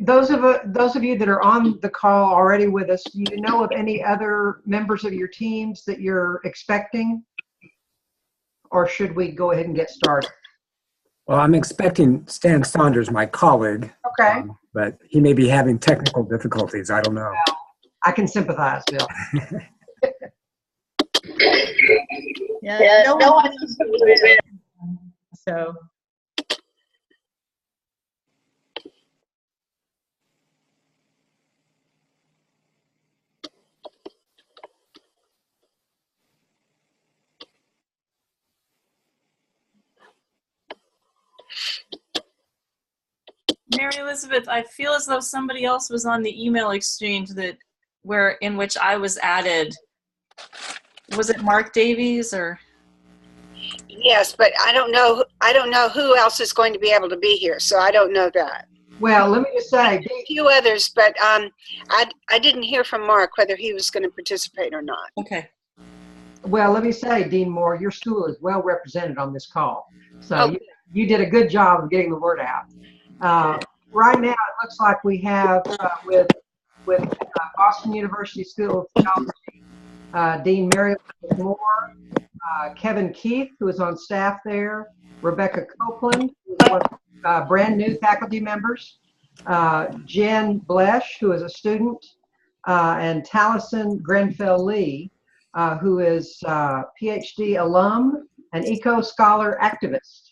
those of you that are on the call already with us, do you know of any other members of your teams that you're expecting? Or should we go ahead and get started? Well, I'm expecting Stan Saunders, my colleague. Okay. But he may be having technical difficulties. I don't know. Well, I can sympathize, Bill. Yeah, no one knows who it is. So. Mary Elizabeth, I feel as though somebody else was on the email exchange in which I was added. Was it Mark Davies or? Yes, but I don't know who else is going to be able to be here, so I don't know that. Well, let me just say, a few others, but I didn't hear from Mark whether he was going to participate or not. Okay. Well, let me say, Dean Moore, your school is well represented on this call, so you did a good job of getting the word out. Right now, it looks like we have with Boston University School of Theology, Dean Mary Moore, Kevin Keith, who is on staff there, Rebecca Copeland, who is one of brand new faculty members, Jen Blesh, who is a student, and Taliesin Grenfell-Lee, who is PhD alum and eco-scholar activist.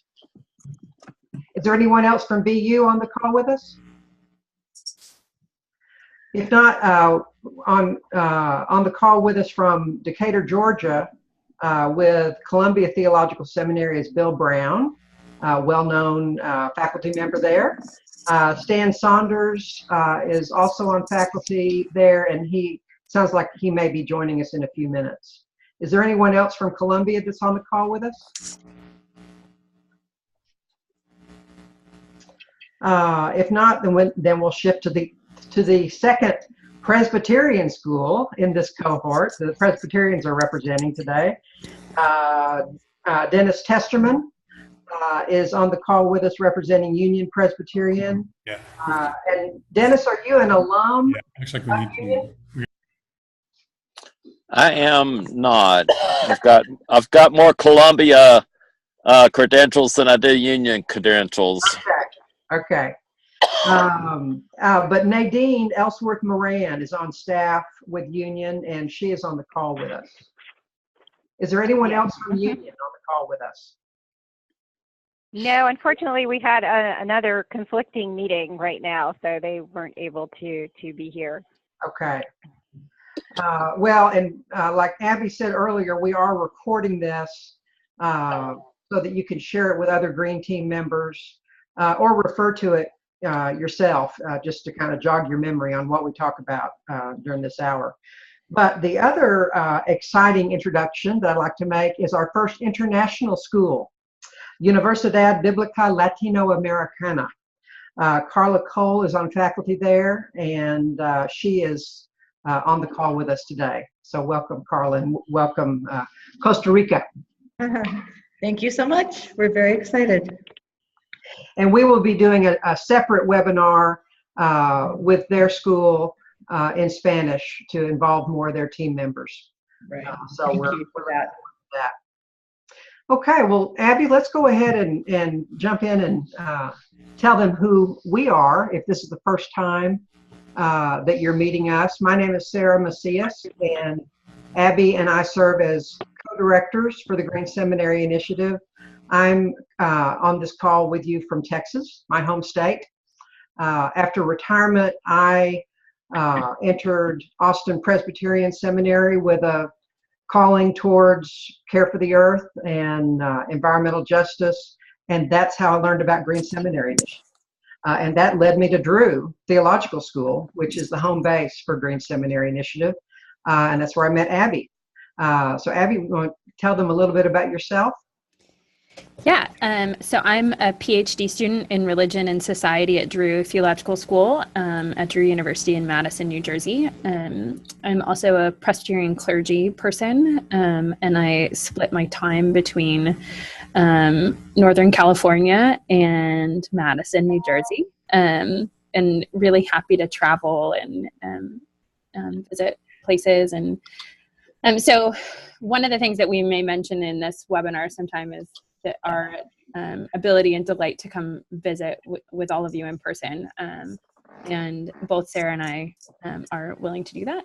Is there anyone else from BU on the call with us? If not, on the call with us from Decatur, Georgia, with Columbia Theological Seminary is Bill Brown, well-known faculty member there. Stan Saunders is also on faculty there, and he sounds like he may be joining us in a few minutes. Is there anyone else from Columbia that's on the call with us? If not, then we'll shift to the second Presbyterian school in this cohort. The Presbyterians are representing today. Dennis Testerman is on the call with us representing Union Presbyterian. Yeah. And Dennis, are you an alum? Yeah, actually, we need to. I am not. I've got more Columbia credentials than I do Union credentials. Okay. But Nadine Ellsworth Moran is on staff with Union, and she is on the call with us. Is there anyone else from Union on the call with us? No, unfortunately, we had another conflicting meeting right now, so they weren't able to be here. Okay. Well, and like Abby said earlier, we are recording this so that you can share it with other Green Team members or refer to it yourself, just to kind of jog your memory on what we talk about during this hour. But the other exciting introduction that I'd like to make is our first international school, Universidad Biblica Latinoamericana. Carla Cole is on faculty there, and she is on the call with us today. So welcome, Carla, and welcome, Costa Rica. Thank you so much. We're very excited. And we will be doing a separate webinar with their school in Spanish to involve more of their team members. Right. So Thank we're you for that. Okay, well, Abby, let's go ahead and jump in and tell them who we are if this is the first time that you're meeting us. My name is Sarah Macias, and Abby and I serve as co-directors for the Green Seminary Initiative. I'm on this call with you from Texas, my home state. After retirement, I entered Austin Presbyterian Seminary with a calling towards care for the earth and environmental justice, and that's how I learned about Green Seminary Initiative. And that led me to Drew Theological School, which is the home base for Green Seminary Initiative, and that's where I met Abby. So Abby, you want to tell them a little bit about yourself? Yeah, so I'm a PhD student in religion and society at Drew Theological School at Drew University in Madison, New Jersey. I'm also a Presbyterian clergy person, and I split my time between Northern California and Madison, New Jersey. and really happy to travel and visit places. And so one of the things that we may mention in this webinar sometime is that our ability and delight to come visit with all of you in person. And both Sarah and I are willing to do that.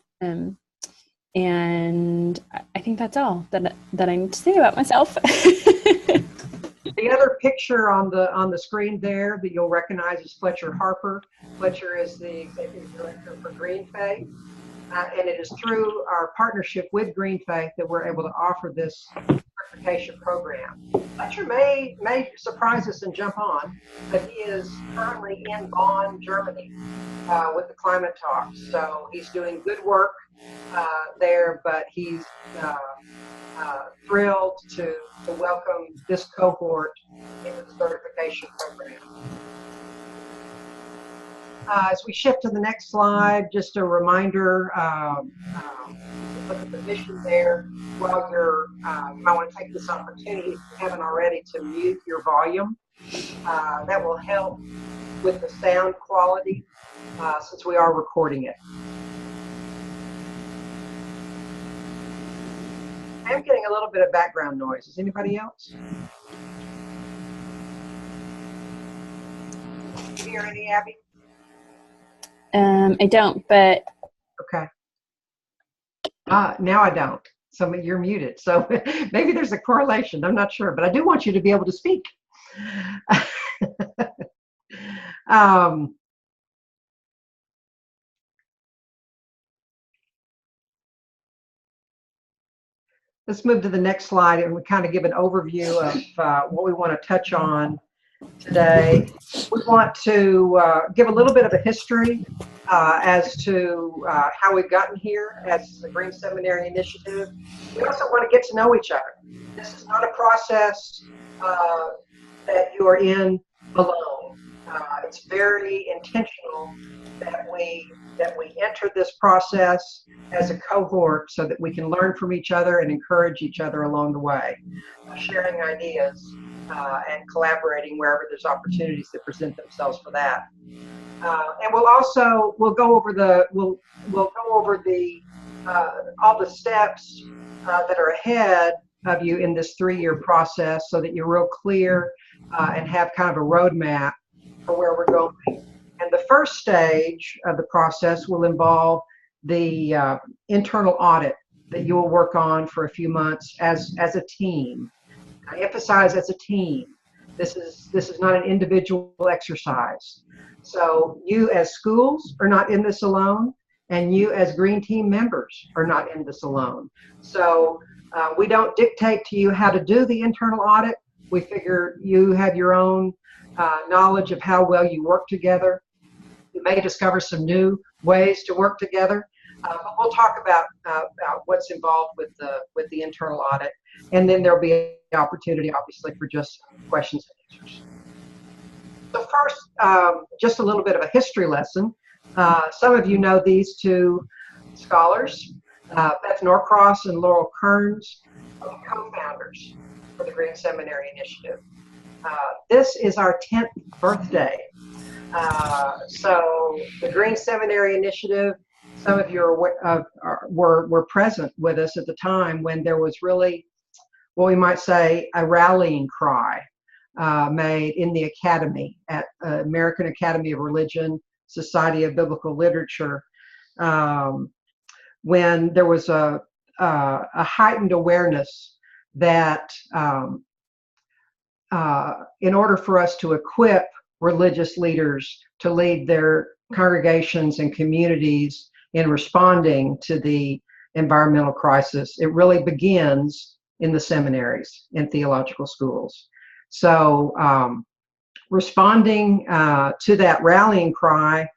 And I think that's all that I need to say about myself. The other picture on the screen there that you'll recognize is Fletcher Harper. Fletcher is the executive director for Green Faith, and it is through our partnership with Green Faith that we're able to offer this certification program. Fletcher may surprise us and jump on, but he is currently in Bonn, Germany, with the climate talks. So he's doing good work there, but he's thrilled to welcome this cohort into the certification program. As we shift to the next slide, just a reminder, look at the mission there. While you're, you might want to take this opportunity, if you haven't already, to mute your volume. That will help with the sound quality since we are recording it. I'm getting a little bit of background noise. Is anybody else? Do you hear any, Abby? I don't, but. Okay. Now I don't. So you're muted. So maybe there's a correlation. I'm not sure, but I do want you to be able to speak. Let's move to the next slide and we kind of give an overview of what we want to touch on today. We want to give a little bit of a history as to how we've gotten here as the Green Seminary Initiative. We also want to get to know each other. This is not a process that you are in alone. It's very intentional that we enter this process as a cohort so that we can learn from each other and encourage each other along the way, sharing ideas and collaborating wherever there's opportunities that present themselves for that. And we'll go over the all the steps that are ahead of you in this 3-year process so that you're real clear and have kind of a roadmap for where we're going. And the first stage of the process will involve the internal audit that you will work on for a few months as a team. I emphasize as a team. This is not an individual exercise. So you as schools are not in this alone, and you as Green Team members are not in this alone. So we don't dictate to you how to do the internal audit. We figure you have your own knowledge of how well you work together. You may discover some new ways to work together, but we'll talk about what's involved with the internal audit, and then there'll be an opportunity, obviously, for just questions and answers. So first, just a little bit of a history lesson. Some of you know these two scholars, Beth Norcross and Laurel Kearns, are the co-founders for the Green Seminary Initiative. This is our 10th birthday. So the Green Seminary Initiative, some of you were present with us at the time when there was really, what we might say, a rallying cry made in the academy at American Academy of Religion, Society of Biblical Literature, when there was a heightened awareness that in order for us to equip religious leaders to lead their congregations and communities in responding to the environmental crisis, it really begins in the seminaries and theological schools. So responding to that rallying cry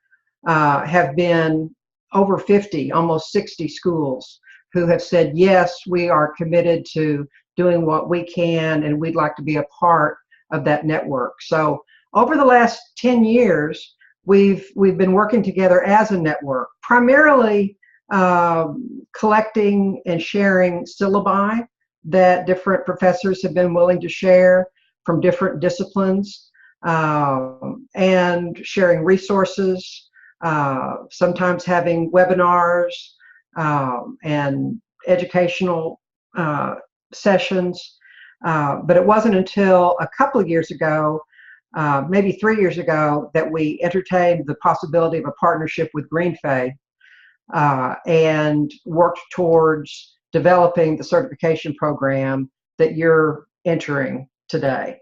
have been over 50, almost 60 schools who have said, yes, we are committed to doing what we can and we'd like to be a part of that network. So over the last 10 years, we've been working together as a network, primarily collecting and sharing syllabi that different professors have been willing to share from different disciplines. and sharing resources, sometimes having webinars and educational sessions. But it wasn't until a couple of years ago, maybe 3 years ago, that we entertained the possibility of a partnership with Green Faith and worked towards developing the certification program that you're entering today.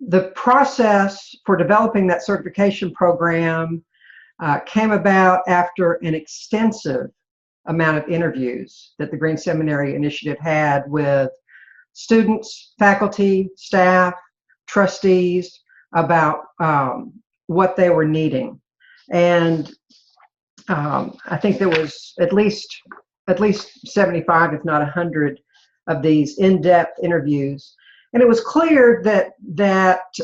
The process for developing that certification program came about after an extensive amount of interviews that the Green Seminary Initiative had with students, faculty, staff, trustees about what they were needing. And I think there was at least 75, if not 100, of these in-depth interviews. And it was clear that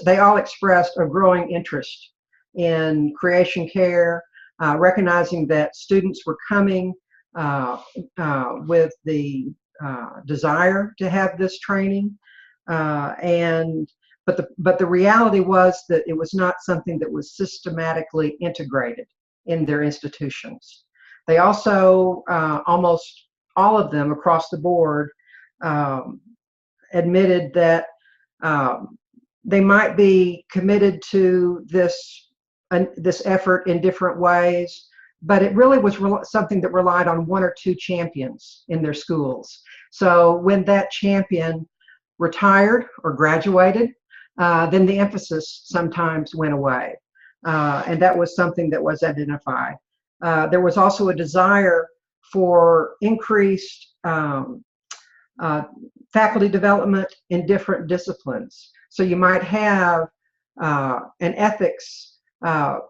they all expressed a growing interest in creation care, recognizing that students were coming with the desire to have this training, but the reality was that it was not something that was systematically integrated in their institutions. They also, almost all of them across the board, admitted that they might be committed to this effort in different ways, but it really was something that relied on one or two champions in their schools. So when that champion retired or graduated, then the emphasis sometimes went away. And that was something that was identified. There was also a desire for increased faculty development in different disciplines. So you might have an ethics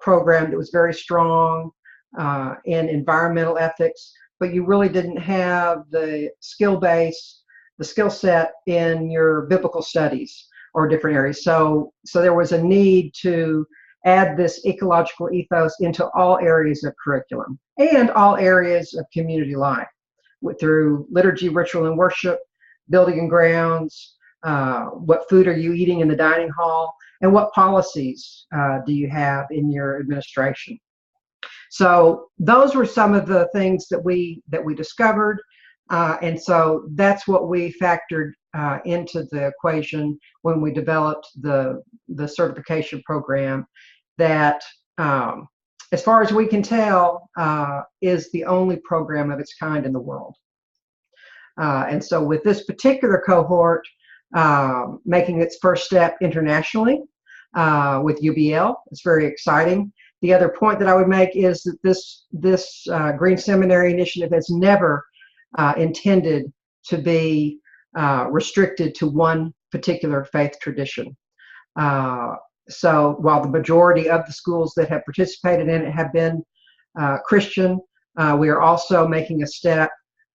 program that was very strong in environmental ethics, but you really didn't have the skill set in your biblical studies or different areas. So there was a need to add this ecological ethos into all areas of curriculum and all areas of community life, through liturgy, ritual, and worship, building and grounds, what food are you eating in the dining hall, and what policies do you have in your administration. So those were some of the things that we discovered, and so that's what we factored into the equation when we developed the certification program that, as far as we can tell, is the only program of its kind in the world. And so with this particular cohort making its first step internationally with UBL, it's very exciting. The other point that I would make is that this Green Seminary Initiative has never intended to be restricted to one particular faith tradition. So while the majority of the schools that have participated in it have been Christian, we are also making an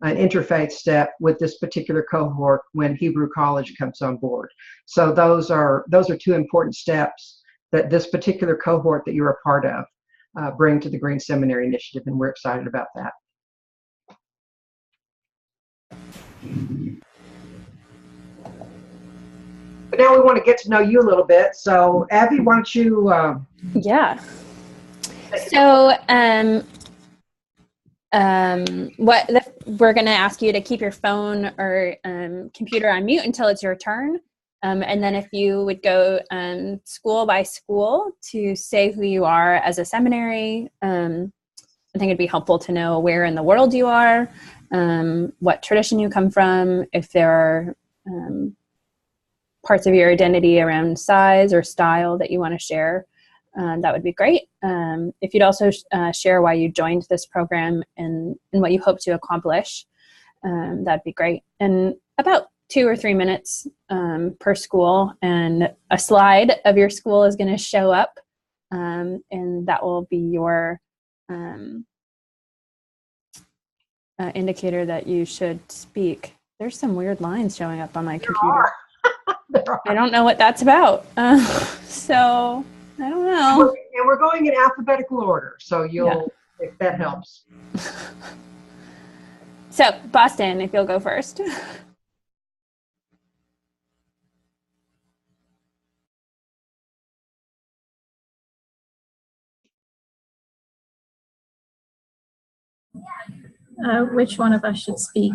interfaith step with this particular cohort when Hebrew College comes on board. So those are two important steps that this particular cohort that you're a part of bring to the Green Seminary Initiative, and we're excited about that. But now we want to get to know you a little bit. So Abby, why don't you? Yeah. So we're going to ask you to keep your phone or computer on mute until it's your turn. And then if you would go school by school to say who you are as a seminary, I think it'd be helpful to know where in the world you are, what tradition you come from, if there are parts of your identity around size or style that you want to share. That would be great. If you'd also share why you joined this program and what you hope to accomplish, that'd be great. And about 2 or 3 minutes per school, and a slide of your school is going to show up, and that will be your indicator that you should speak. There's some weird lines showing up on my computer. I don't know what that's about. So I don't know. And we're going in alphabetical order, so if that helps. So Boston, if you'll go first. which one of us should speak?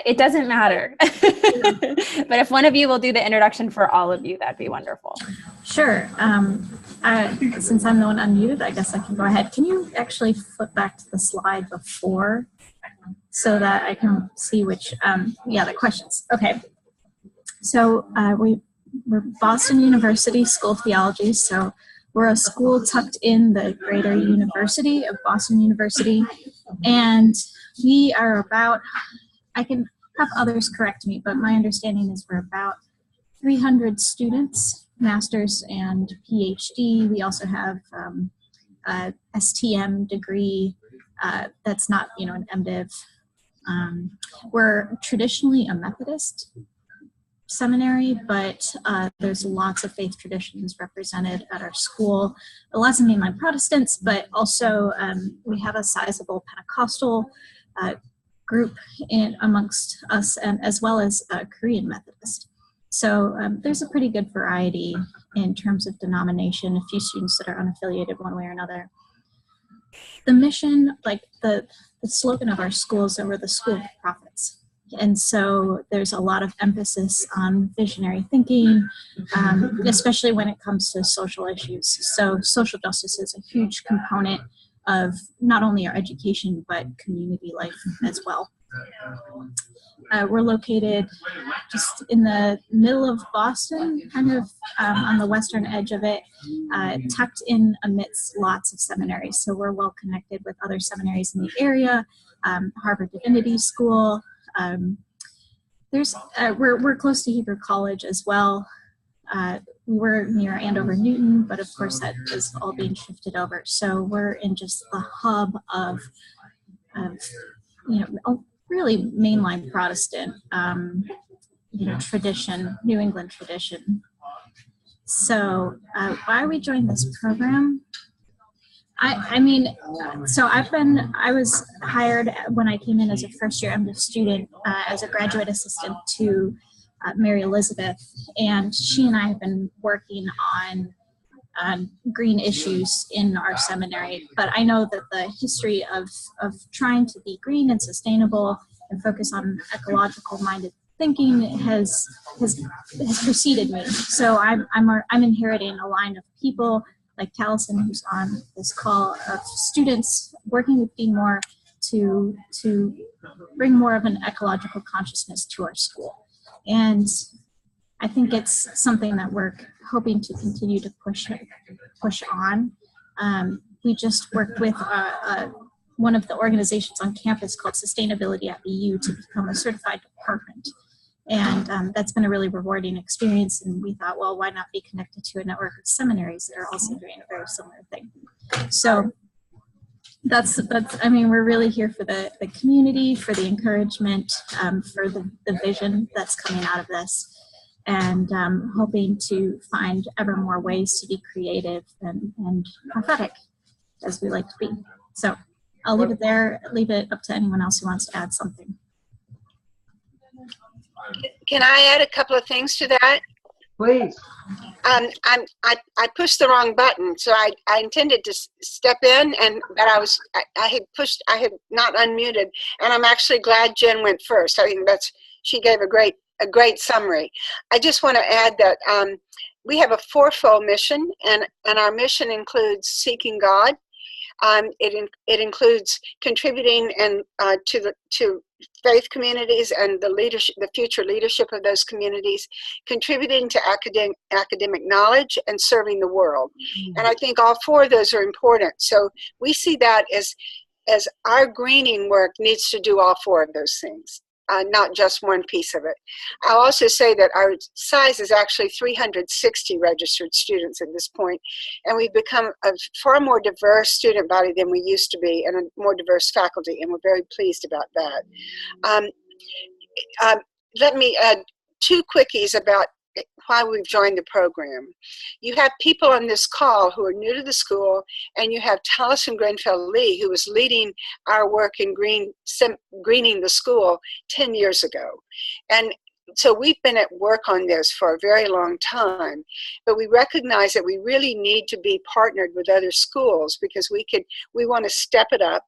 It doesn't matter. But if one of you will do the introduction for all of you, that'd be wonderful. Sure. Since I'm the one unmuted, I guess I can go ahead. Can you actually flip back to the slide before so that I can see which, the questions. Okay. So we're Boston University School of Theology. So we're a school tucked in the greater University of Boston University. And we are about, I can have others correct me, but my understanding is we're about 300 students, master's and PhD. We also have a STM degree that's not, an MDiv. We're traditionally a Methodist seminary, but there's lots of faith traditions represented at our school. Lots of mainline Protestants, but also we have a sizable Pentecostal group amongst us, and as well as Korean Methodist. So there's a pretty good variety in terms of denomination, a few students that are unaffiliated one way or another. The mission, like the slogan of our school is that we're the school of prophets. And so there's a lot of emphasis on visionary thinking, especially when it comes to social issues. So social justice is a huge component of not only our education, but community life as well. We're located just in the middle of Boston, kind of on the western edge of it, tucked in amidst lots of seminaries. So we're well connected with other seminaries in the area, Harvard Divinity School. We're close to Hebrew College as well. We're near Andover Newton, but of course that is all being shifted over. So we're in just the hub of really mainline Protestant, tradition, New England tradition. So why we joined this program? I was hired when I came in as a first-year MDiv student as a graduate assistant to Mary Elizabeth, and she and I have been working on green issues in our seminary. But I know that the history of trying to be green and sustainable and focus on ecological-minded thinking has preceded me. So I'm inheriting a line of people like Taliesin, who's on this call, of students working with Be More to bring more of an ecological consciousness to our school. And I think it's something that we're hoping to continue to push on. We just worked with one of the organizations on campus called Sustainability at BU to become a certified department. And that's been a really rewarding experience. And we thought, well, why not be connected to a network of seminaries that are also doing a very similar thing? So we're really here for the community, for the encouragement, for the vision that's coming out of this, and hoping to find ever more ways to be creative and prophetic, as we like to be. So I'll leave it there, leave it up to anyone else who wants to add something. Can I add a couple of things to that? Please. I pushed the wrong button, so I intended to step in, but I had not unmuted, and I'm actually glad Jen went first. I think she gave a great summary. I just want to add that we have a fourfold mission, and our mission includes seeking God. It includes contributing to faith communities and the future leadership of those communities, contributing to academic knowledge, and serving the world. And I think all four of those are important. So we see that as our greening work needs to do all four of those things. Not just one piece of it. I'll also say that our size is actually 360 registered students at this point, and we've become a far more diverse student body than we used to be, and a more diverse faculty, and we're very pleased about that. Let me add two quickies about why we've joined the program. You have people on this call who are new to the school, and you have Taliesin Grenfell-Lee, who was leading our work in greening the school 10 years ago. And so we've been at work on this for a very long time, but we recognize that we really need to be partnered with other schools, because we want to step it up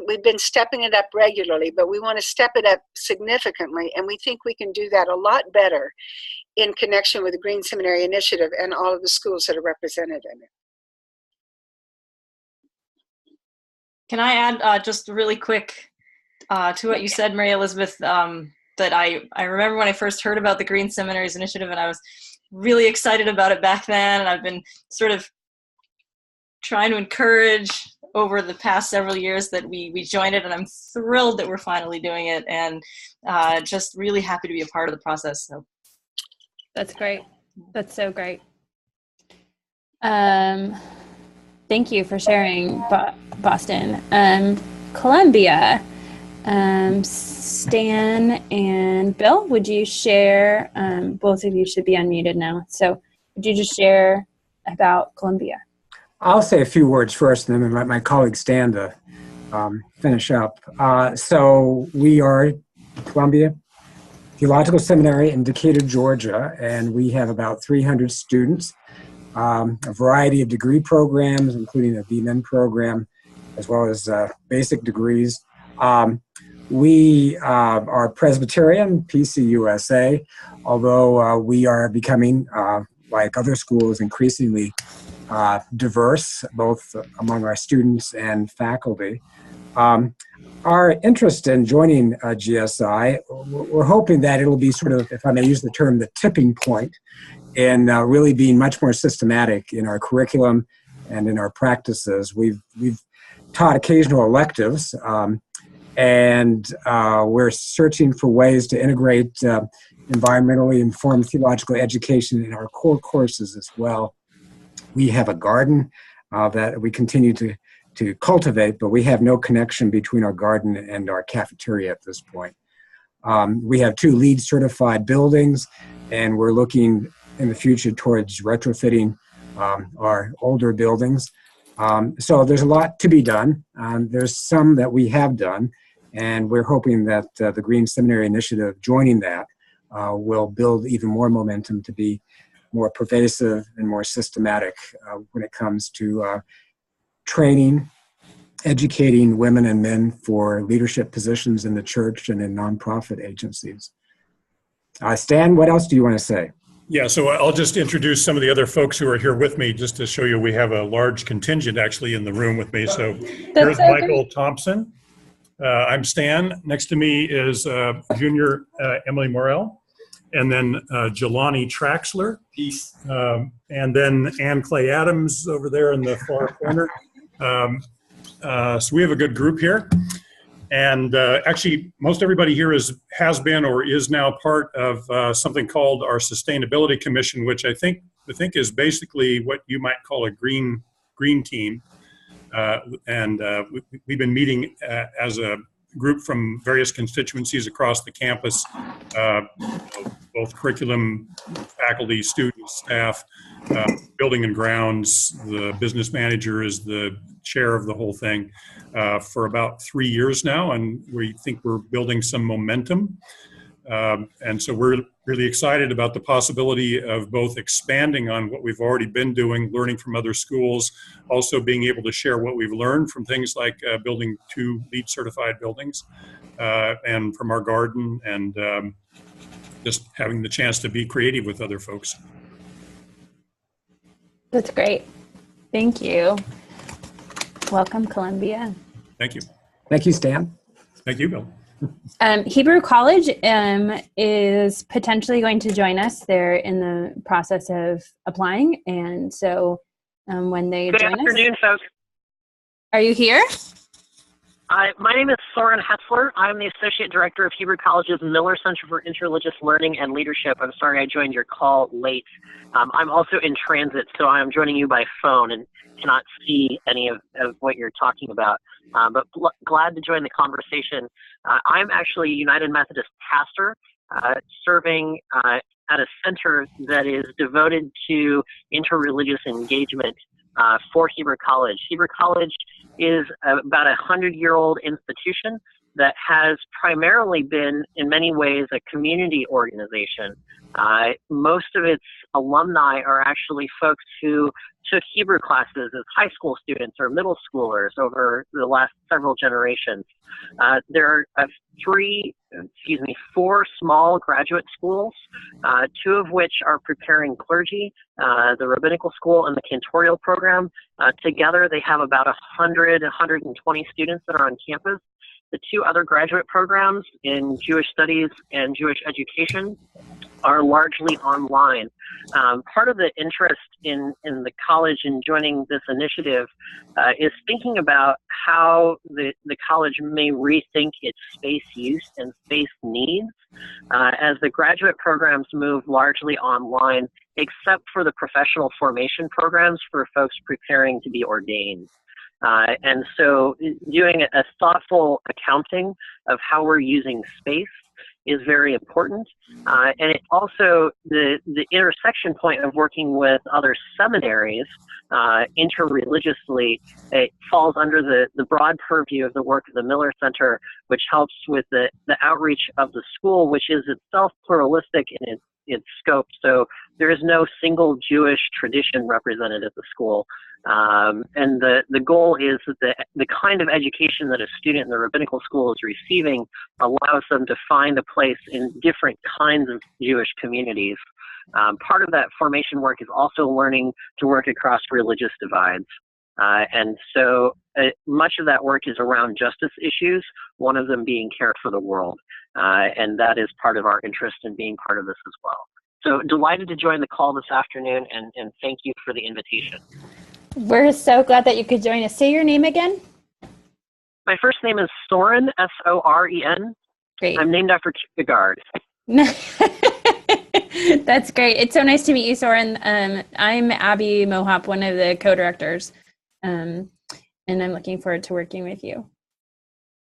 we've been stepping it up regularly, but we want to step it up significantly, and we think we can do that a lot better in connection with the Green Seminary Initiative and all of the schools that are represented in it. Can I add just really quick to what you said, Mary Elizabeth, that I remember when I first heard about the Green Seminaries Initiative, and I was really excited about it back then, and I've been sort of trying to encourage over the past several years that we join it, and I'm thrilled that we're finally doing it, and just really happy to be a part of the process. So That's great. That's so great. Thank you for sharing, Boston. Columbia, Stan and Bill, would you share? Both of you should be unmuted now. So would you just share about Columbia? I'll say a few words first, and then let my colleague Stan to finish up. So we are Columbia Theological Seminary in Decatur, Georgia, and we have about 300 students, a variety of degree programs, including a BMin program, as well as basic degrees. We are Presbyterian, PCUSA, although we are becoming, like other schools, increasingly diverse, both among our students and faculty. Our interest in joining GSI, we're hoping that it'll be sort of, if I may use the term, the tipping point in really being much more systematic in our curriculum and in our practices. We've taught occasional electives, and we're searching for ways to integrate environmentally informed theological education in our core courses as well. We have a garden that we continue to cultivate, but we have no connection between our garden and our cafeteria at this point. We have 2 LEED certified buildings, and we're looking in the future towards retrofitting our older buildings. So there's a lot to be done. There's some that we have done, and we're hoping that the Green Seminary Initiative, joining that, will build even more momentum to be more pervasive and more systematic when it comes to training, educating women and men for leadership positions in the church and in nonprofit agencies. Stan, what else do you want to say? Yeah, so I'll just introduce some of the other folks who are here with me, just to show you we have a large contingent actually in the room with me. So here's Michael Thompson. I'm Stan. Next to me is junior Emily Morrell, and then Jelani Traxler. Peace. And then Ann Clay Adams over there in the far corner. So we have a good group here. And actually, most everybody here has been or is now part of something called our Sustainability Commission, which I think is basically what you might call a green team. We've been meeting as a group from various constituencies across the campus, both curriculum, faculty, students, staff, building and grounds. The business manager is the chair of the whole thing for about 3 years now, and we think we're building some momentum. And so we're really excited about the possibility of both expanding on what we've already been doing, learning from other schools, also being able to share what we've learned from things like building 2 LEED certified buildings, and from our garden, and just having the chance to be creative with other folks. That's great. Thank you. Welcome, Columbia. Thank you. Thank you, Stan. Thank you, Bill. Hebrew College is potentially going to join us. They're in the process of applying, and so when they join us. Good afternoon, folks. Are you here? My name is Soren Hetzler. I'm the Associate Director of Hebrew College's Miller Center for Interreligious Learning and Leadership. I'm sorry I joined your call late. I'm also in transit, so I'm joining you by phone and cannot see any of what you're talking about. But glad to join the conversation. I'm actually a United Methodist pastor serving at a center that is devoted to interreligious engagement for Hebrew College. Hebrew College is about a 100-year-old institution that has primarily been, in many ways, a community organization. Most of its alumni are actually folks who took Hebrew classes as high school students or middle schoolers over the last several generations. There are four small graduate schools, two of which are preparing clergy, the rabbinical school and the cantorial program. Together, they have about 120 students that are on campus. The two other graduate programs in Jewish studies and Jewish education are largely online. Part of the interest in the college in joining this initiative is thinking about how the college may rethink its space use and space needs as the graduate programs move largely online, except for the professional formation programs for folks preparing to be ordained. And so doing a thoughtful accounting of how we're using space is very important. And it also, the intersection point of working with other seminaries interreligiously, it falls under the broad purview of the work of the Miller Center, which helps with the outreach of the school, which is itself pluralistic in its scope. So there is no single Jewish tradition represented at the school. And the goal is that the kind of education that a student in the rabbinical school is receiving allows them to find a place in different kinds of Jewish communities. Part of that formation work is also learning to work across religious divides. And so much of that work is around justice issues, one of them being care for the world. And that is part of our interest in being part of this as well. So delighted to join the call this afternoon, and thank you for the invitation. We're so glad that you could join us. Say your name again. My first name is Soren, S-O-R-E-N. Great. I'm named after Kierkegaard. That's great. It's so nice to meet you, Soren. I'm Abby Mohop, one of the co-directors, and I'm looking forward to working with you.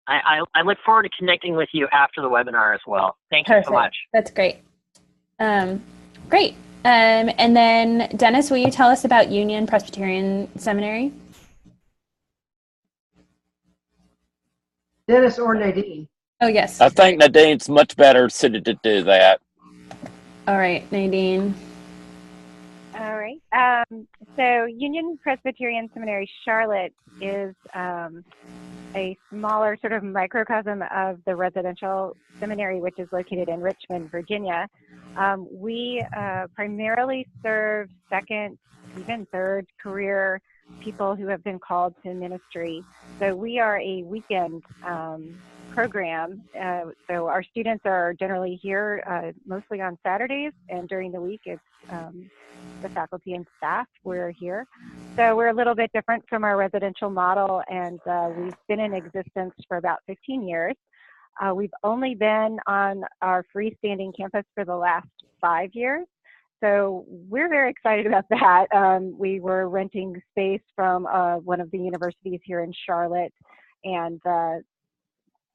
I look forward to connecting with you after the webinar as well. Thank you so much. That's great. Great. And then, Dennis, will you tell us about Union Presbyterian Seminary? Dennis or Nadine? Oh, yes. I think Nadine's much better suited to do that. All right, Nadine. All right. So Union Presbyterian Seminary Charlotte is a smaller sort of microcosm of the residential seminary, which is located in Richmond, Virginia. We primarily serve second, even third career people who have been called to ministry. So we are a weekend program. So our students are generally here mostly on Saturdays, and during the week it's the faculty and staff. We're here. So we're a little bit different from our residential model, and we've been in existence for about 15 years. We've only been on our freestanding campus for the last 5 years. So we're very excited about that. We were renting space from one of the universities here in Charlotte, and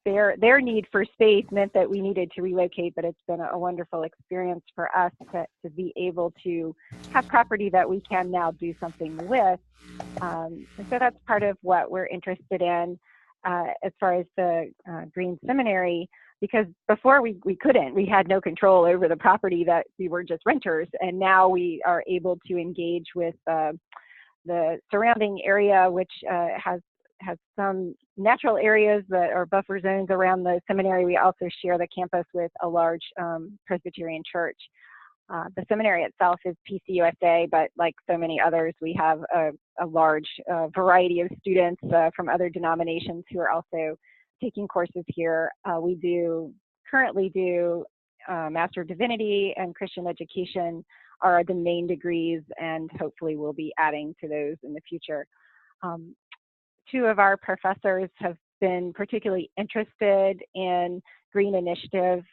their need for space meant that we needed to relocate, but it's been a wonderful experience for us to be able to have property that we can now do something with. And so that's part of what we're interested in as far as the Green Seminary, because before we couldn't. We had no control over the property, that we were just renters, and now we are able to engage with the surrounding area, which has some natural areas that are buffer zones around the seminary. We also share the campus with a large Presbyterian church. The seminary itself is PCUSA, but like so many others, we have a large variety of students from other denominations who are also taking courses here. We currently do Master of Divinity and Christian Education are the main degrees, and hopefully we'll be adding to those in the future. Two of our professors have been particularly interested in Green Initiative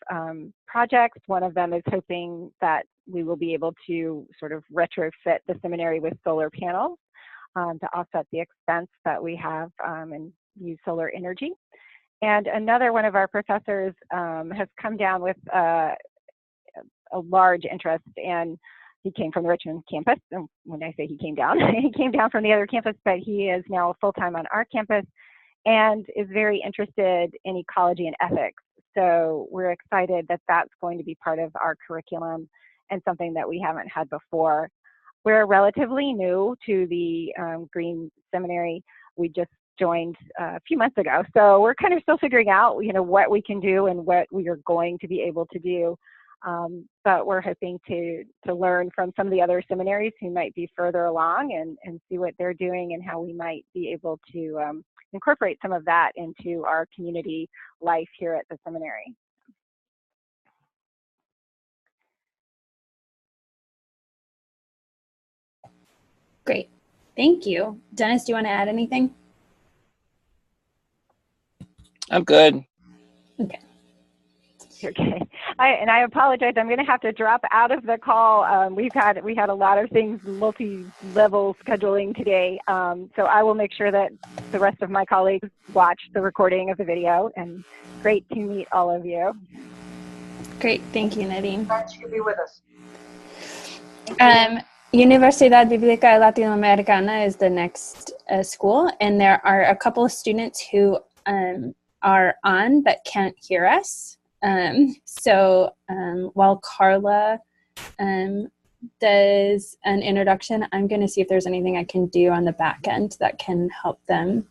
projects. One of them is hoping that we will be able to sort of retrofit the seminary with solar panels to offset the expense that we have and use solar energy. And another one of our professors has come down with a large interest, and he came from the Richmond campus. And when I say he came down, he came down from the other campus, but he is now full-time on our campus. and is very interested in ecology and ethics. So we're excited that that's going to be part of our curriculum and something that we haven't had before. We're relatively new to the Green Seminary. We just joined a few months ago. So we're kind of still figuring out, what we can do and what we are going to be able to do. But we're hoping to learn from some of the other seminaries who might be further along and see what they're doing and how we might be able to incorporate some of that into our community life here at the seminary. Great. Thank you. Dennis, do you want to add anything? I'm good. Okay. Okay. I apologize. I'm going to have to drop out of the call. We had a lot of things, multi-level scheduling today. So I will make sure that the rest of my colleagues watch the recording of the video. And great to meet all of you. Great. Thank you, Nadine. Glad you could be with us. Universidad Bíblica Latinoamericana is the next school, and there are a couple of students who are on but can't hear us. So while Carla does an introduction, I'm going to see if there's anything I can do on the back end that can help them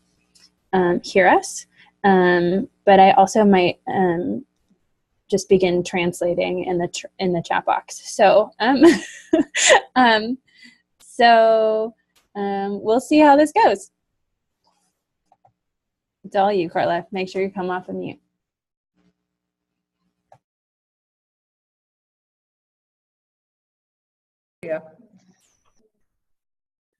hear us. But I also might just begin translating in the chat box. So we'll see how this goes. It's all you, Carla. Make sure you come off of mute. Yeah.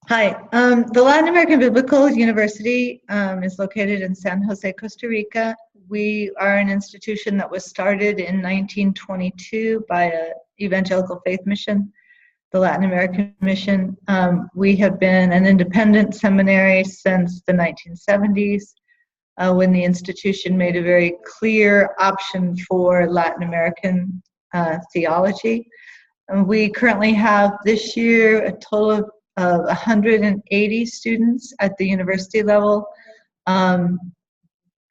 Hi. The Latin American Biblical University is located in San Jose, Costa Rica. We are an institution that was started in 1922 by an evangelical faith mission, the Latin American Mission. We have been an independent seminary since the 1970s, when the institution made a very clear option for Latin American theology. We currently have this year a total of 180 students at the university level,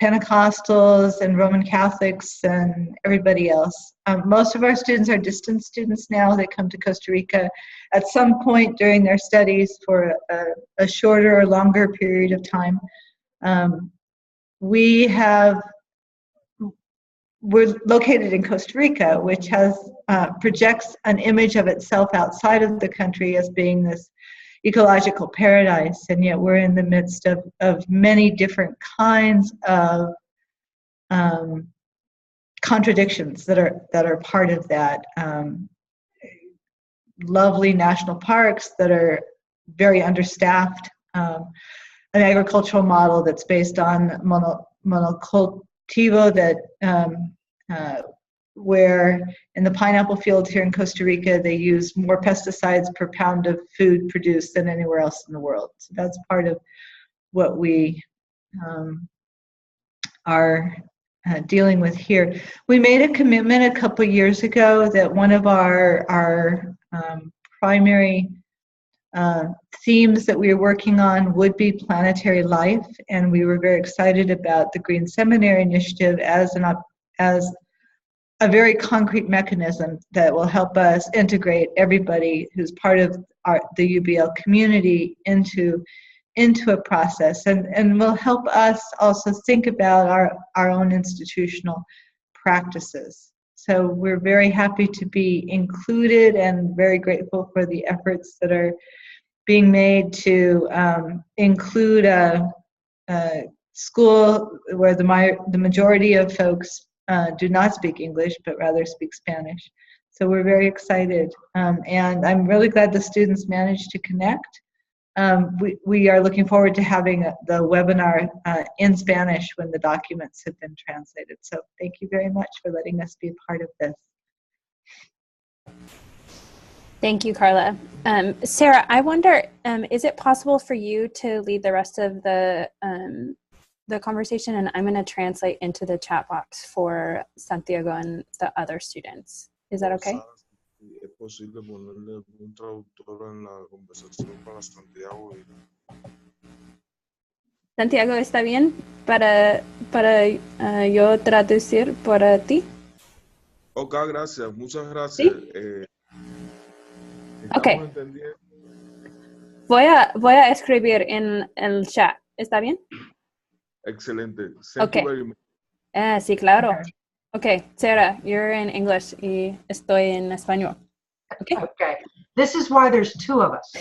Pentecostals and Roman Catholics and everybody else. Most of our students are distance students now. They come to Costa Rica at some point during their studies for a shorter or longer period of time. We're located in Costa Rica, which has projects an image of itself outside of the country as being this ecological paradise, and yet we're in the midst of many different kinds of contradictions that are part of that. Lovely national parks that are very understaffed, an agricultural model that's based on monocultivo that where in the pineapple fields here in Costa Rica, they use more pesticides per pound of food produced than anywhere else in the world. So that's part of what we are dealing with here. We made a commitment a couple years ago that one of our primary themes that we were working on would be planetary life, and we were very excited about the Green Seminary initiative as a very concrete mechanism that will help us integrate everybody who's part of the UBL community into a process, and will help us also think about our own institutional practices. So we're very happy to be included and very grateful for the efforts that are being made to include a school where the majority of folks do not speak English, but rather speak Spanish. So we're very excited. And I'm really glad the students managed to connect. We are looking forward to having the webinar in Spanish when the documents have been translated. So thank you very much for letting us be a part of this. Thank you, Carla. Sarah, I wonder, is it possible for you to lead the rest of the conversation, and I'm going to translate into the chat box for Santiago and the other students. Is that okay? Santiago, ¿está bien para yo traducir por ti? Ok, gracias, muchas gracias. ¿Sí? Estamos Ok. entendiendo. Voy a escribir en el chat. ¿Está bien? Excelente. Thank you very much. Sí, claro. Okay, Sarah, you're in English y estoy en español. Okay. This is why there's two of us.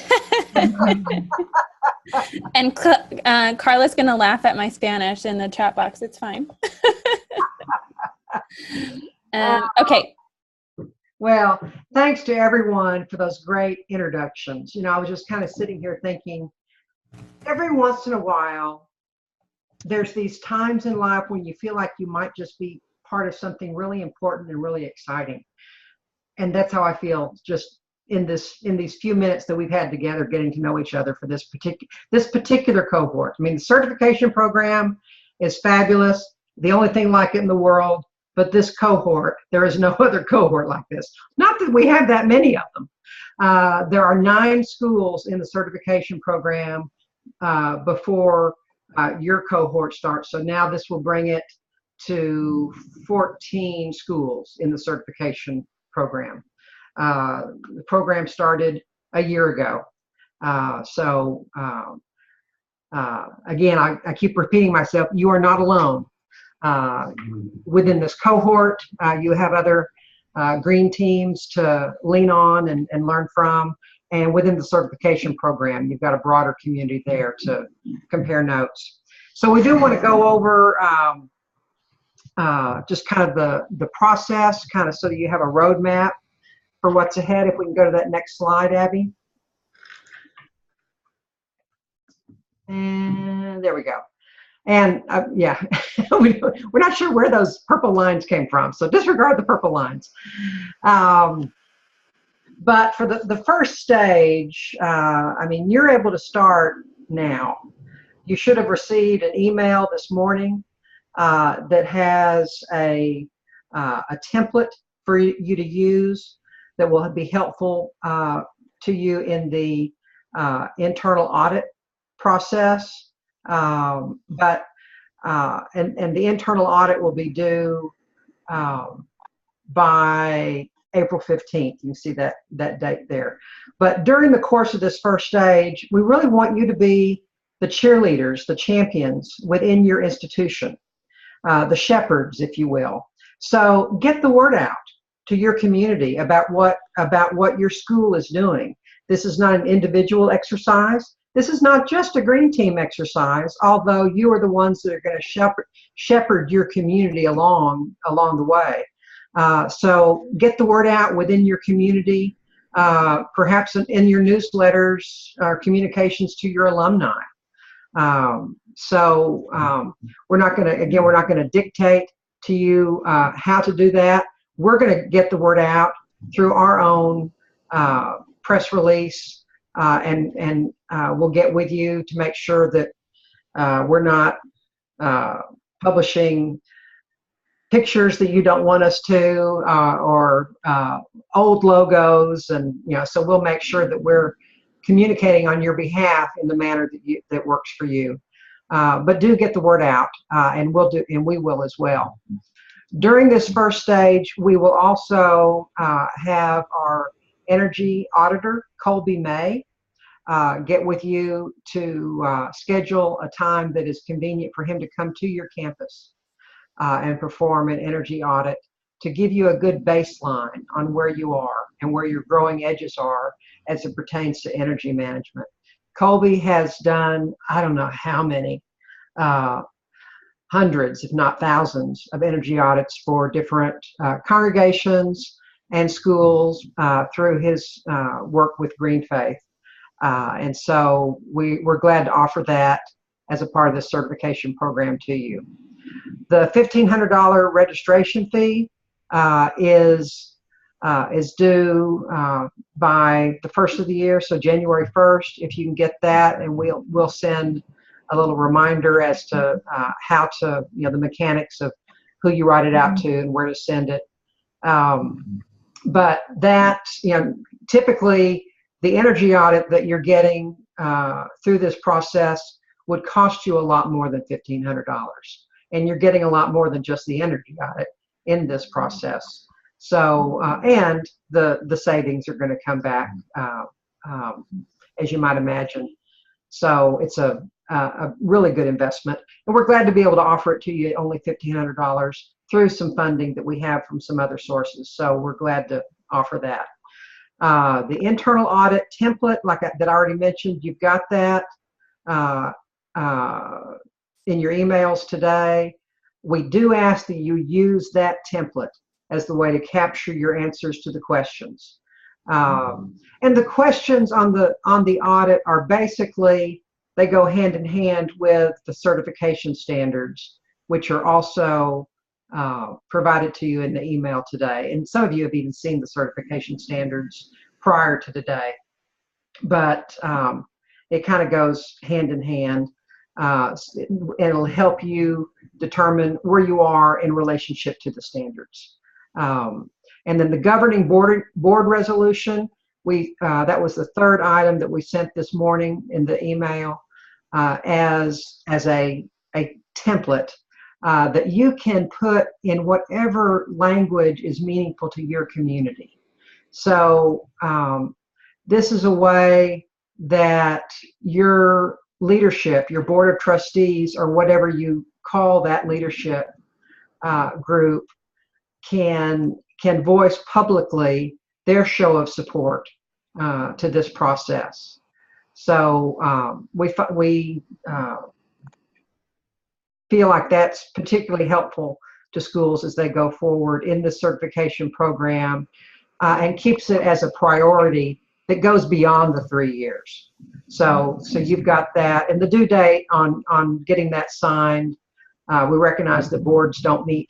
And Carla's going to laugh at my Spanish in the chat box. It's fine. Okay. Well, thanks to everyone for those great introductions. You know, I was just kind of sitting here thinking, every once in a while, there's these times in life when you feel like you might just be part of something really important and really exciting. And that's how I feel just in these few minutes that we've had together, getting to know each other for this particular cohort. I mean, the certification program is fabulous, the only thing like it in the world. But this cohort, there is no other cohort like this. Not that we have that many of them. There are 9 schools in the certification program before your cohort starts. So now this will bring it to 14 schools in the certification program. The program started a year ago. Again, I keep repeating myself, you are not alone. Within this cohort, you have other green teams to lean on and learn from. And within the certification program, you've got a broader community there to compare notes. So we do want to go over just kind of the process, kind of so that you have a roadmap for what's ahead. If we can go to that next slide, Abby. And there we go. And yeah, we're not sure where those purple lines came from, so disregard the purple lines. But for the first stage, I mean, you're able to start now. You should have received an email this morning that has a template for you to use that will be helpful to you in the internal audit process. And the internal audit will be due by April 15th. You can see that date there. But during the course of this first stage, we really want you to be the cheerleaders, the champions within your institution, the shepherds, if you will. So get the word out to your community about what your school is doing. This is not an individual exercise. This is not just a green team exercise, although you are the ones that are going to shepherd your community along the way. So get the word out within your community, perhaps in your newsletters or communications to your alumni. We're not going to dictate to you how to do that. We're going to get the word out through our own press release, and we'll get with you to make sure that we're not publishing pictures that you don't want us to, or old logos, and so we'll make sure that we're communicating on your behalf in the manner that works for you. But do get the word out, and we will as well. During this first stage, we will also have our energy auditor, Colby May, get with you to schedule a time that is convenient for him to come to your campus and perform an energy audit to give you a good baseline on where you are and where your growing edges are as it pertains to energy management. Colby has done, I don't know how many, hundreds, if not thousands, of energy audits for different congregations and schools through his work with Green Faith. And so we're glad to offer that as a part of the certification program to you. The $1,500 registration fee is due by the first of the year, so January 1st. If you can get that, and we'll send a little reminder as to how to, the mechanics of who you write it out to and where to send it. But that, typically the energy audit that you're getting through this process would cost you a lot more than $1,500. And you're getting a lot more than just the energy audit in this process. So, and the savings are going to come back, as you might imagine. So it's a really good investment. And we're glad to be able to offer it to you at only $1,500 through some funding that we have from some other sources. So we're glad to offer that. The internal audit template, that I already mentioned, you've got that in your emails today. We do ask that you use that template as the way to capture your answers to the questions. And the questions on the audit are basically, they go hand in hand with the certification standards, which are also provided to you in the email today. And some of you have even seen the certification standards prior to today. But it kind of goes hand in hand. And it'll help you determine where you are in relationship to the standards. And then the governing board resolution, that was the third item that we sent this morning in the email as a template that you can put in whatever language is meaningful to your community. So this is a way that your leadership, your board of trustees, or whatever you call that leadership group, can voice publicly their show of support to this process. So we feel like that's particularly helpful to schools as they go forward in the certification program, and keeps it as a priority that goes beyond the 3 years. So you've got that, and the due date on getting that signed. We recognize that boards don't meet,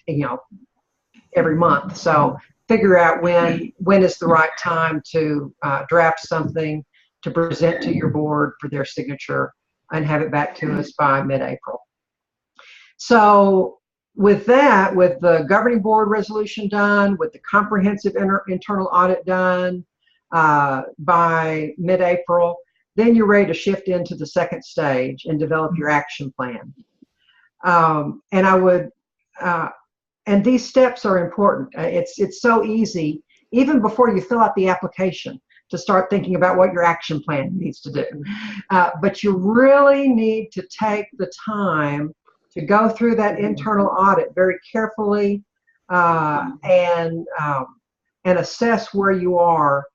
every month. So figure out when is the right time to draft something to present to your board for their signature and have it back to us by mid-April. So with that, with the governing board resolution done, with the comprehensive internal audit done by mid-April, then you're ready to shift into the second stage and develop your action plan. And I would, and these steps are important. It's so easy, even before you fill out the application, to start thinking about what your action plan needs to do. But you really need to take the time to go through that internal audit very carefully and assess where you are.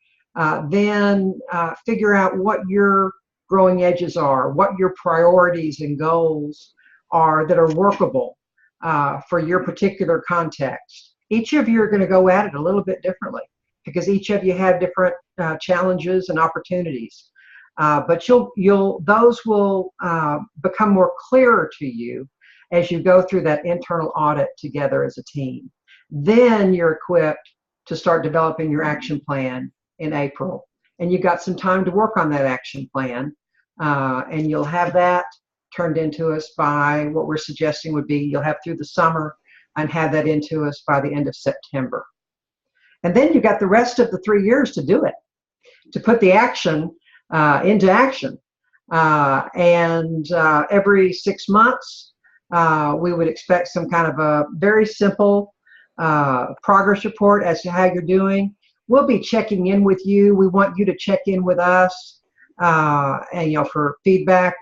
Then figure out what your growing edges are, what your priorities and goals are that are workable for your particular context. Each of you are going to go at it a little bit differently because each of you have different challenges and opportunities. But those will become more clearer to you as you go through that internal audit together as a team. Then you're equipped to start developing your action plan in April. And you've got some time to work on that action plan. And you'll have that turned into us by what we're suggesting would be you'll have through the summer and have that into us by the end of September. And then you've got the rest of the 3 years to do it, to put the action into action. And every 6 months, we would expect some kind of a very simple progress report as to how you're doing. We'll be checking in with you. We want you to check in with us, and for feedback.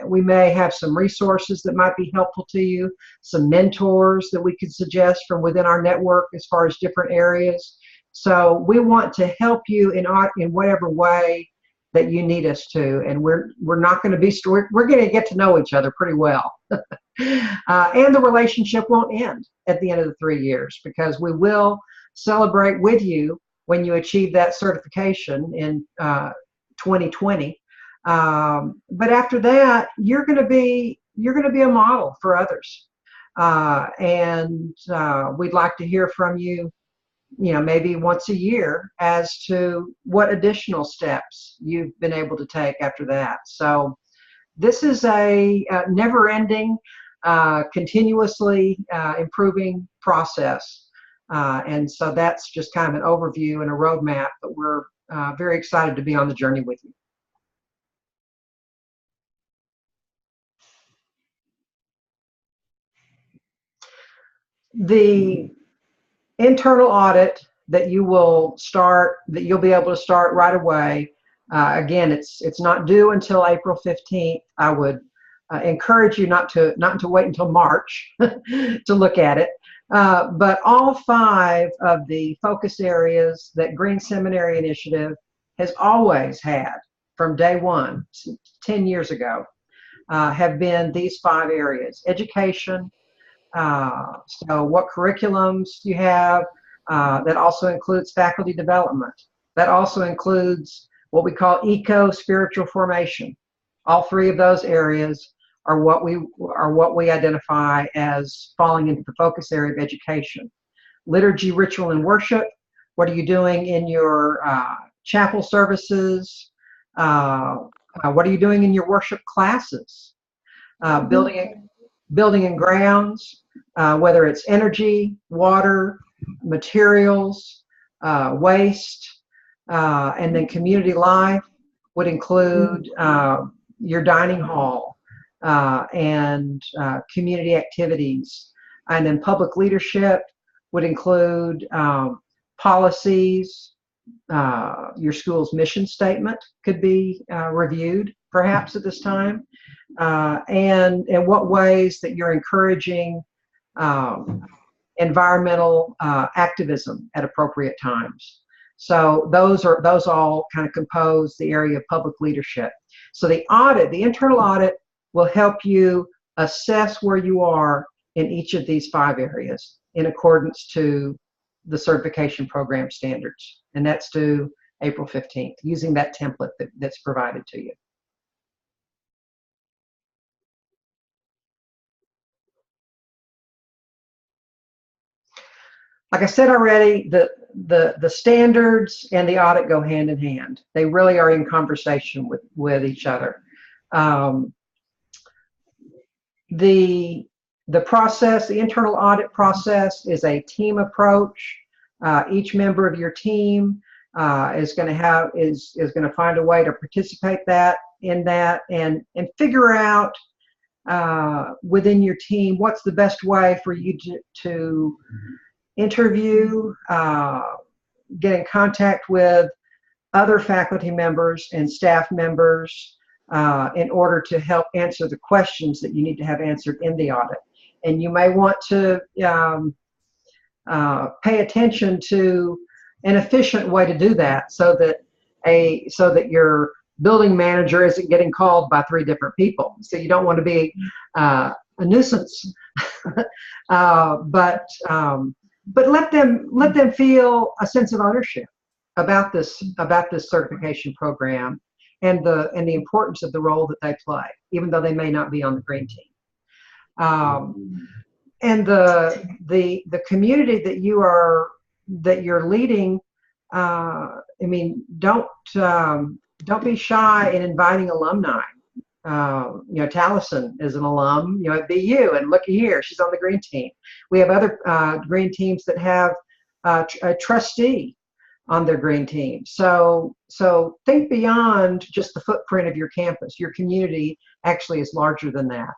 We may have some resources that might be helpful to you, some mentors that we could suggest from within our network as far as different areas. So we want to help you in whatever way that you need us to, and we're not going to be, we're going to get to know each other pretty well. And the relationship won't end at the end of the 3 years, because we will celebrate with you when you achieve that certification in 2020. But after that, you're going to be a model for others, and we'd like to hear from you, maybe once a year as to what additional steps you've been able to take after that. So this is a never-ending, continuously improving process, and so that's just kind of an overview and a roadmap, but we're very excited to be on the journey with you. The internal audit that you'll be able to start right away. Again, it's not due until April 15th. I would encourage you not to wait until March to look at it. But all 5 of the focus areas that Green Seminary Initiative has always had from day one, 10 years ago, have been these 5 areas. Education, so what curriculums you have, that also includes faculty development. That also includes what we call eco-spiritual formation. All 3 of those areas are what we identify as falling into the focus area of education. Liturgy, ritual, and worship. What are you doing in your chapel services? What are you doing in your worship classes? Building and grounds, whether it's energy, water, materials, waste, and then community life would include your dining hall and community activities. And then public leadership would include policies. Your school's mission statement could be reviewed perhaps at this time, and in what ways that you're encouraging environmental activism at appropriate times. So those all kind of compose the area of public leadership. So the internal audit will help you assess where you are in each of these 5 areas in accordance to the certification program standards. And that's due April 15th, using that template that's provided to you. Like I said already, the standards and the audit go hand in hand. They really are in conversation with each other. The process, the internal audit process, is a team approach. Each member of your team is going to find a way to participate in that and figure out within your team what's the best way for you to interview, get in contact with other faculty members and staff members in order to help answer the questions that you need to have answered in the audit. And you may want to pay attention to an efficient way to do that, so that your building manager isn't getting called by 3 different people. So you don't want to be a nuisance, but let them feel a sense of ownership about this certification program and the importance of the role that they play, even though they may not be on the green team. And the community that you're leading, I mean, don't be shy in inviting alumni. Taliesin is an alum, at BU, and looky here, she's on the green team. We have other green teams that have a trustee on their green team. So think beyond just the footprint of your campus. Your community actually is larger than that.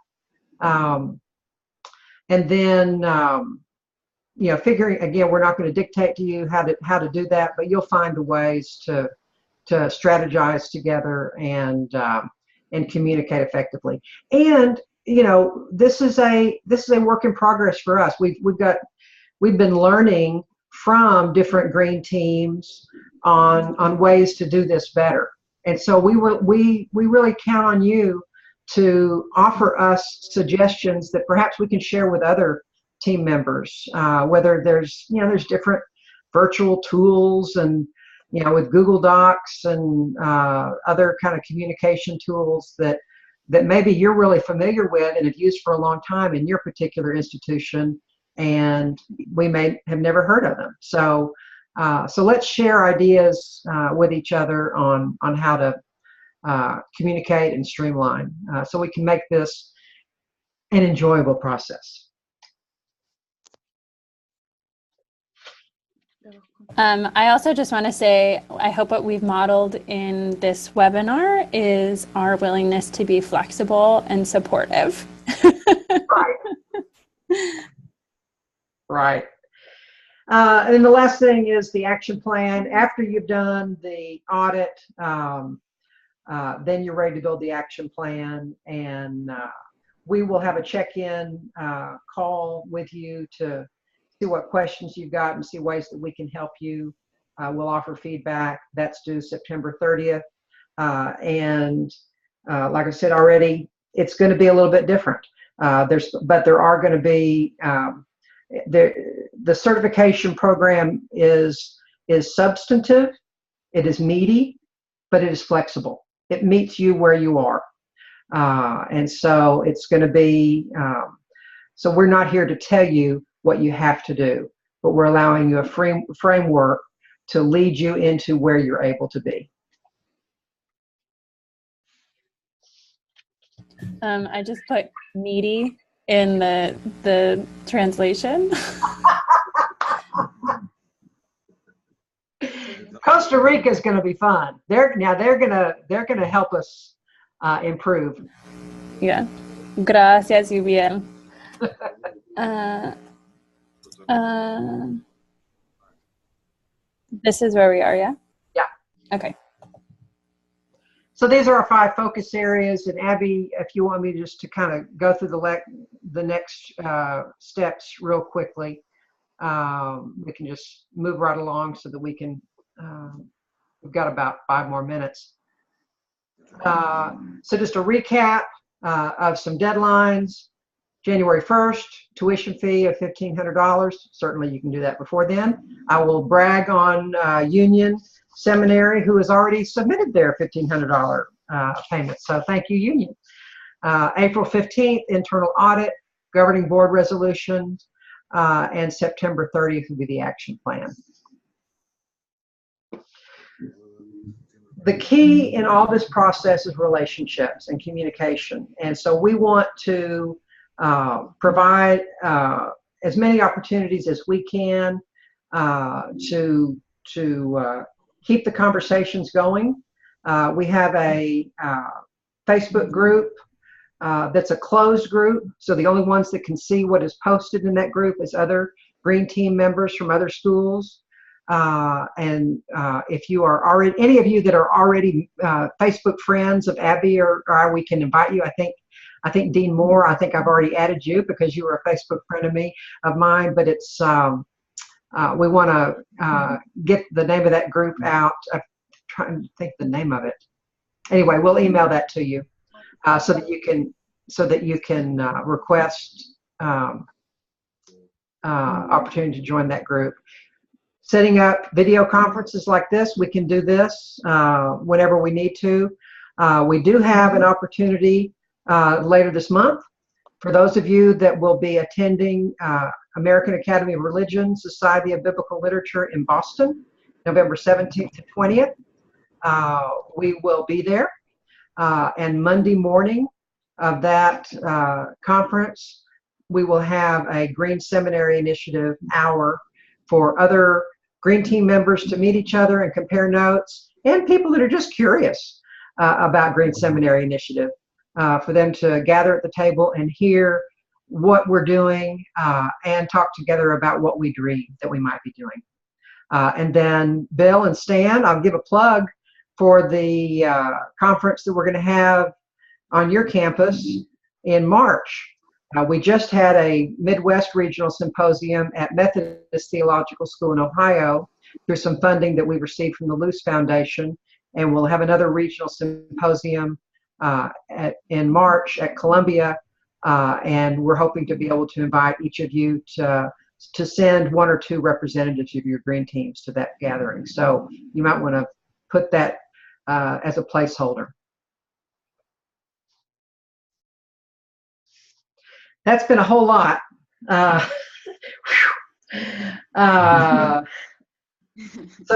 And then, figuring, again, we're not going to dictate to you how to do that, but you'll find the ways to strategize together and communicate effectively. And this is a work in progress for us. We've been learning from different green teams on ways to do this better. And so we really count on you to offer us suggestions that perhaps we can share with other team members, whether there's different virtual tools and with Google Docs and other kind of communication tools that maybe you're really familiar with and have used for a long time in your particular institution, and we may have never heard of them. So let's share ideas with each other on how to communicate and streamline, so we can make this an enjoyable process. I also just want to say, I hope what we've modeled in this webinar is our willingness to be flexible and supportive. Right. Right. And then the last thing is the action plan. After you've done the audit, then you're ready to build the action plan, and we will have a check-in call with you to see what questions you've got and see ways that we can help you. We'll offer feedback. That's due September 30th. And like I said already, it's going to be a little bit different. But there are going to be, the certification program is substantive, it is meaty, but it is flexible. It meets you where you are. And so it's going to be, so we're not here to tell you what you have to do, but we're allowing you a framework to lead you into where you're able to be. I just put meaty in the translation. Costa Rica is going to be fun. They're gonna help us improve. Yeah. Gracias, Yubiel. This is where we are, yeah? Yeah. Okay. So these are our 5 focus areas, and Abby, if you want me just to kind of go through the next steps real quickly, we can just move right along so that we can, we've got about 5 more minutes. So just a recap of some deadlines. January 1st, tuition fee of $1,500. Certainly you can do that before then. I will brag on Union Seminary, who has already submitted their $1,500 payment. So thank you, Union. April 15th, internal audit, governing board resolution, and September 30th will be the action plan. The key in all this process is relationships and communication. And so we want to provide as many opportunities as we can to keep the conversations going. We have a Facebook group that's a closed group, so the only ones that can see what is posted in that group is other Green Team members from other schools. And if you are already, any of you that are already Facebook friends of Abby or I, we can invite you. I think Dean Moore, I think I've already added you because you were a Facebook friend of mine, but it's, we want to get the name of that group out. I'm trying to think the name of it. Anyway, we'll email that to you so that you can request opportunity to join that group. Setting up video conferences like this, we can do this whenever we need to. We do have an opportunity later this month for those of you that will be attending American Academy of Religion, Society of Biblical Literature in Boston, November 17th to 20th. We will be there. And Monday morning of that conference, we will have a Green Seminary Initiative hour for other Green Team members to meet each other and compare notes, and people that are just curious about Green Seminary Initiative, for them to gather at the table and hear what we're doing and talk together about what we dream that we might be doing. And then Bill and Stan, I'll give a plug for the conference that we're going to have on your campus in March. We just had a Midwest Regional Symposium at Methodist Theological School in Ohio through some funding that we received from the Luce Foundation, and we'll have another regional symposium in March at Columbia, and we're hoping to be able to invite each of you to send 1 or 2 representatives of your Green Teams to that gathering. So you might want to put that as a placeholder. That's been a whole lot. So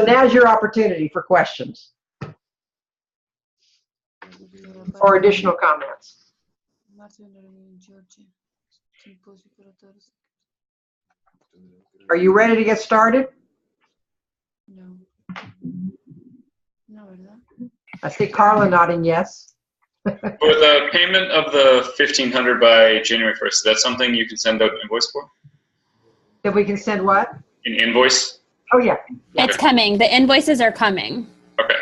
now's your opportunity for questions or additional comments. Are you ready to get started? I see Carla nodding yes. For the payment of the $1,500 by January 1st, is that something you can send out an invoice for? That we can send what? An invoice? Oh, yeah. It's coming. The invoices are coming. Okay.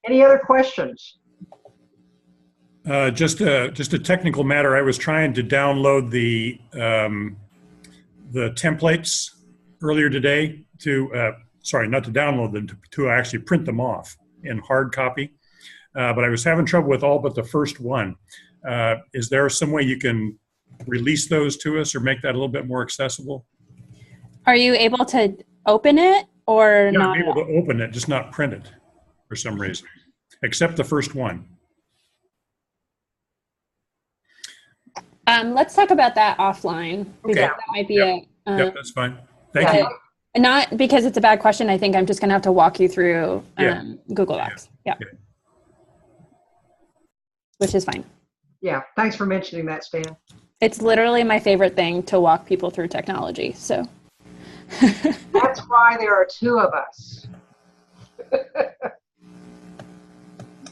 Any other questions? Just a technical matter. I was trying to download the templates earlier today to, sorry, not to download them, to actually print them off in hard copy. But I was having trouble with all but the first one. Is there some way you can release those to us or make that a little bit more accessible? Are you able to open it or Yeah, not? I'm able to open it, just not print it for some reason, except the first one. Let's talk about that offline, because Okay. that might be Yep, that's fine. Thank you. not because it's a bad question. I think I'm just going to have to walk you through Yeah. Google Docs. Yeah. Which is fine. Yeah, thanks for mentioning that, Stan. It's literally my favorite thing to walk people through technology. So That's why there are two of us.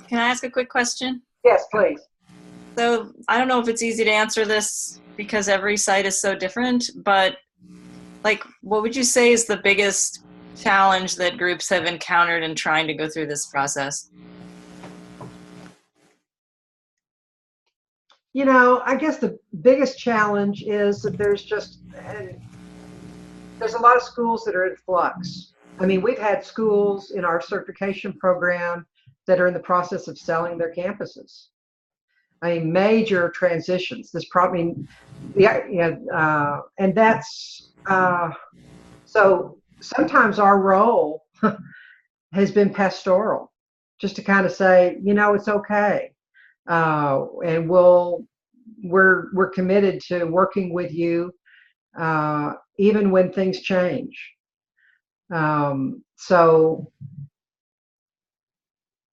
Can I ask a quick question? Yes, please. So I don't know if it's easy to answer this because every site is so different, but like, what would you say is the biggest challenge that groups have encountered in trying to go through this process? You know, I guess the biggest challenge is that there's a lot of schools that are in flux. I mean, we've had schools in our certification program that are in the process of selling their campuses. I mean, major transitions. This probably, and that's, so sometimes our role has been pastoral, just to kind of say, you know, it's okay. And we're committed to working with you, even when things change. So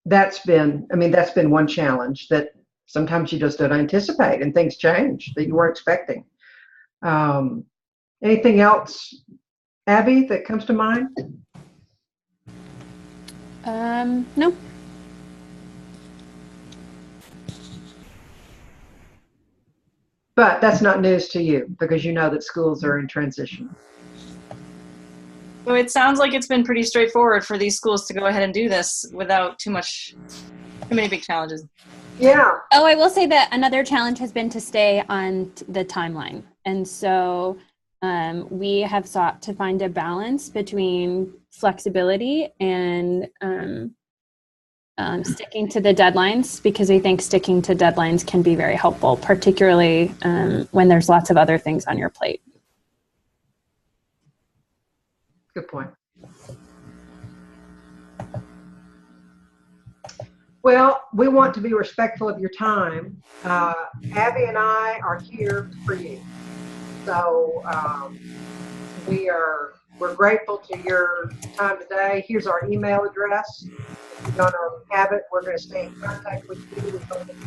that's been one challenge, that sometimes you just don't anticipate and things change that you weren't expecting. Anything else, Abby, that comes to mind? no. But that's not news to you, because you know that schools are in transition. So it sounds like it's been pretty straightforward for these schools to go ahead and do this without too many big challenges. Yeah. Oh, I will say that another challenge has been to stay on the timeline. And so we have sought to find a balance between flexibility and sticking to the deadlines, because we think sticking to deadlines can be very helpful, particularly when there's lots of other things on your plate. Good point. Well, we want to be respectful of your time. Abby and I are here for you. So we're grateful to your time today. Here's our email address. If you don't already have it, we're going to stay in contact with you. We hope that you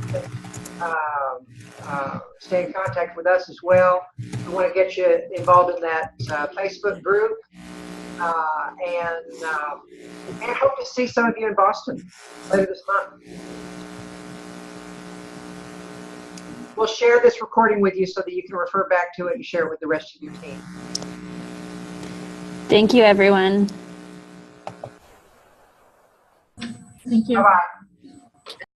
can stay in contact with us as well. We want to get you involved in that Facebook group. And I hope to see some of you in Boston later this month. We'll share this recording with you so that you can refer back to it and share it with the rest of your team. Thank you, everyone. Thank you. Bye-bye.